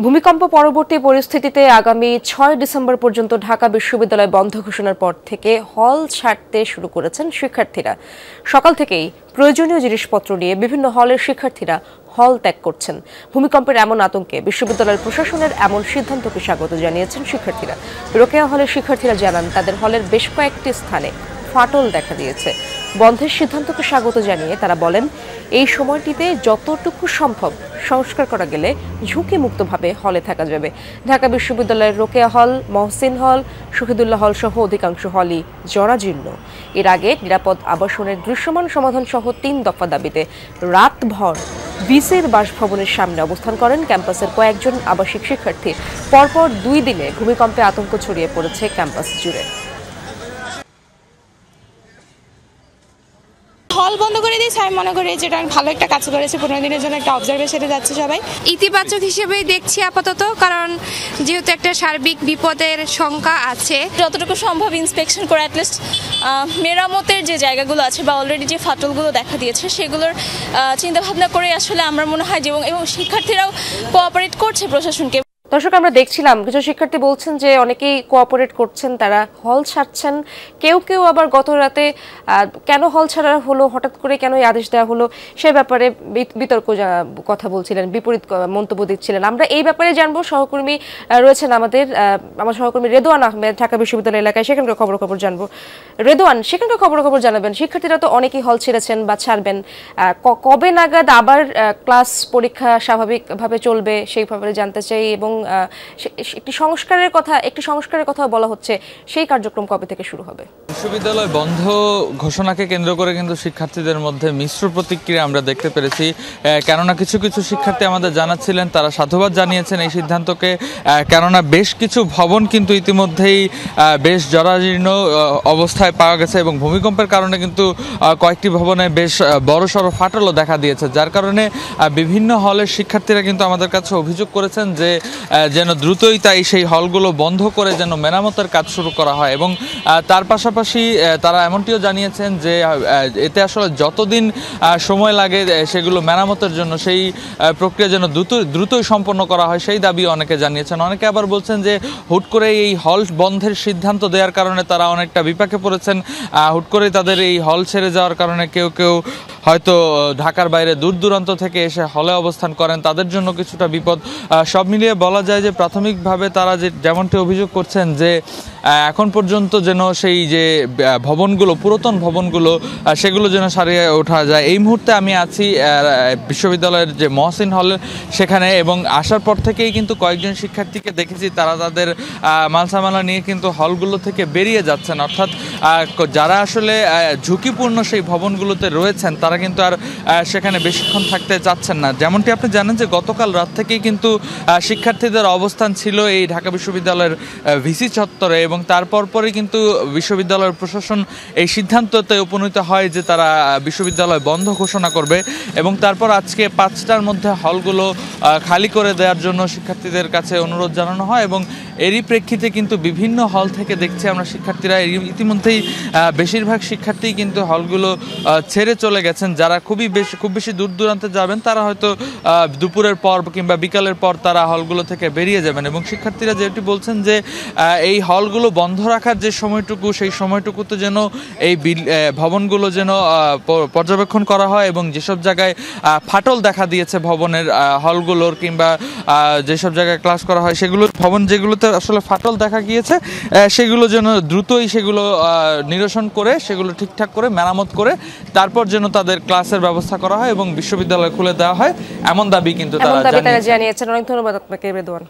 ভূমিকম্প পরবর্তী পরিস্থিতিতে আগামী ৬ ডিসেম্বর পর্যন্ত ঢাকা বিশ্ববিদ্যালয় বন্ধ ঘোষণার পর থেকে হল ছাড়তে শুরু করেছেন শিক্ষার্থীরা। সকাল থেকেই প্রয়োজনীয় জিনিসপত্র নিয়ে বিভিন্ন হলের শিক্ষার্থীরা হল ত্যাগ করছেন। ভূমিকম্পের এমন আতঙ্কে বিশ্ববিদ্যালয়ের প্রশাসনের এমন সিদ্ধান্তকে স্বাগত জানিয়েছেন শিক্ষার্থীরা। রোকেয়া হলের শিক্ষার্থীরা জানান, তাদের হলের বেশ কয়েকটি স্থানে ফাটল দেখা দিয়েছে। বন্ধের সিদ্ধান্তকে স্বাগত জানিয়ে তারা বলেন, এই সময়টিতে যতটুকু সম্ভব সংস্কার করা গেলে ঝুঁকিমুক্তভাবে হলে থাকা যাবে। ঢাকা বিশ্ববিদ্যালয়ের রোকেয়া হল, মহসিন হল, শহীদুল্লাহ হল সহ অধিকাংশ হলই জরাজীর্ণ। এর আগে নিরাপদ আবাসনের দৃশ্যমান সমাধান সহ ৩ দফা দাবিতে রাতভর ভিসির বাসভবনের সামনে অবস্থান করেন ক্যাম্পাসের কয়েকজন আবাসিক শিক্ষার্থী। পরপর ২ দিনে ভূমিকম্পে আতঙ্ক ছড়িয়ে পড়েছে ক্যাম্পাস জুড়ে। হল বন্ধ করে দিয়েছে, আমি মনে করি যেটা ভালো একটা কাজ করেছে। 15 দিনের জন্য একটা অবজারভেশনে যাচ্ছে সবাই। ইতিবাচক হিসেবেই দেখছি আপাতত, কারণ যেহেতু একটা সার্বিক বিপদের শঙ্কা আছে। যতটুকু সম্ভব ইন্সপেকশন করে অ্যাটলিস্ট মেরামতের যে জায়গাগুলো আছে বা অলরেডি যে ফাটলগুলো দেখা দিয়েছে সেগুলোর চিন্তাভাবনা করে আসলে আমার মনে হয় যে এবং শিক্ষার্থীরাও কোঅপারেট করছে প্রশাসনকে। দর্শক, আমরা দেখছিলাম কিছু শিক্ষার্থী বলছেন যে অনেকেই কোঅপারেট করছেন, তারা হল ছাড়ছেন। কেউ কেউ আবার গত রাতে কেন হল ছাড়া হলো, হঠাৎ করে কেন এই আদেশ দেওয়া হলো সে ব্যাপারে বিতর্ক কথা বলছিলেন, বিপরীত মন্তব্য দিচ্ছিলেন। আমরা এই ব্যাপারে জানবো। সহকর্মী রয়েছেন আমার সহকর্মী রেদওয়ান আহমেদ ঢাকা বিশ্ববিদ্যালয় এলাকায়, সেখানকার খবর জানবো। রেদওয়ান, সেখানকার খবর জানাবেন। শিক্ষার্থীরা তো অনেকেই হল ছেড়েছেন বা ছাড়বেন, কবে নাগাদ আবার ক্লাস পরীক্ষা স্বাভাবিকভাবে চলবে সেই ব্যাপারে জানতে চাই। এবং একটি সংস্কারের কথা বলা হচ্ছে, সেই কার্যক্রম কবে থেকে শুরু হবে? বিশ্ববিদ্যালয় বন্ধ ঘোষণাকে কেন্দ্র করে কিন্তু শিক্ষার্থীদের মধ্যে মিশ্র প্রতিক্রিয়া আমরা দেখতে পেরেছি। কেননা কিছু কিছু শিক্ষার্থী আমাদের জানাচ্ছিলেন, তারা সাধুবাদ জানিয়েছেন এই সিদ্ধান্তকে। কেননা বেশ কিছু ভবন কিন্তু ইতিমধ্যেই বেশ জরাজীর্ণ অবস্থায় পাওয়া গেছে এবং ভূমিকম্পের কারণে কিন্তু কয়েকটি ভবনে বেশ বড়সড় ফাটলও দেখা দিয়েছে, যার কারণে বিভিন্ন হলের শিক্ষার্থীরা কিন্তু আমাদের কাছে অভিযোগ করেছেন যে যেন দ্রুতই তাই সেই হলগুলো বন্ধ করে যেন মেরামতের কাজ শুরু করা হয়। এবং তার পাশাপাশি তারা এমনটিও জানিয়েছেন যে এতে আসলে যতদিন সময় লাগে সেগুলো মেরামতের জন্য সেই প্রক্রিয়া যেন দ্রুতই সম্পন্ন করা হয়, সেই দাবি অনেকে জানিয়েছেন। অনেকে আবার বলছেন যে হুট করে এই হল বন্ধের সিদ্ধান্ত দেওয়ার কারণে তারা অনেকটা বিপাকে পড়েছেন। হুট করে তাদের এই হল ছেড়ে যাওয়ার কারণে কেউ কেউ হয়তো ঢাকার বাইরে দূর দূরান্ত থেকে এসে হলে অবস্থান করেন, তাদের জন্য কিছুটা বিপদ। সব মিলিয়ে বলা যায় যে প্রাথমিকভাবে তারা যেমনটি অভিযোগ করছেন যে এখন পর্যন্ত যেন সেই যে ভবনগুলো, পুরাতন ভবনগুলো, সেগুলো যেন সারিয়ে ওঠা যায়। এই মুহূর্তে আমি আছি বিশ্ববিদ্যালয়ের যে মহসিন হল সেখানে, এবং আসার পর থেকেই কিন্তু কয়েকজন শিক্ষার্থীকে দেখেছি তারা তাদের মালসামালা নিয়ে কিন্তু হলগুলো থেকে বেরিয়ে যাচ্ছেন। অর্থাৎ যারা আসলে ঝুঁকিপূর্ণ সেই ভবনগুলোতে রয়েছেন তারা কিন্তু আর সেখানে বেশিক্ষণ থাকতে চাচ্ছেন না। যেমনটি আপনি জানেন যে গতকাল রাত থেকেই কিন্তু শিক্ষার্থীদের অবস্থান ছিল এই ঢাকা বিশ্ববিদ্যালয়ের ভিসি চত্বরে, এবং তারপর পরে কিন্তু বিশ্ববিদ্যালয়ের প্রশাসন এই সিদ্ধান্ততে উপনীত হয় যে তারা বিশ্ববিদ্যালয় বন্ধ ঘোষণা করবে। এবং তারপর আজকে 5টার মধ্যে হলগুলো খালি করে দেওয়ার জন্য শিক্ষার্থীদের কাছে অনুরোধ জানানো হয়। এবং এরই প্রেক্ষিতে কিন্তু বিভিন্ন হল থেকে দেখছি আমরা শিক্ষার্থীরা ইতিমধ্যেই বেশিরভাগ শিক্ষার্থী কিন্তু হলগুলো ছেড়ে চলে গেছেন। যারা খুব বেশি দূর দূরান্তে যাবেন তারা হয়তো দুপুরের পর কিংবা বিকালের পর তারা হলগুলো থেকে বেরিয়ে যাবেন। এবং শিক্ষার্থীরা যেটি বলছেন যে এই হলগুলো বন্ধ রাখার যে সময়টুকু, সেই সময়টুকুতে যেন এই ভবনগুলো যেন পর্যবেক্ষণ করা হয় এবং যেসব জায়গায় ফাটল দেখা দিয়েছে ভবনের হলগুলোর কিংবা যেসব জায়গায় ক্লাস করা হয় সেগুলোর ভবন যেগুলোতে আসলে ফাটল দেখা গিয়েছে সেগুলো যেন দ্রুতই সেগুলো নিরসন করে সেগুলো ঠিকঠাক করে মেরামত করে তারপর যেন তাদের ক্লাসের ব্যবস্থা করা হয় এবং বিশ্ববিদ্যালয় খুলে দেওয়া হয়, এমন দাবি কিন্তু তারা জানিয়েছেন। অনেক ধন্যবাদ আপনাকে রেদওয়ান।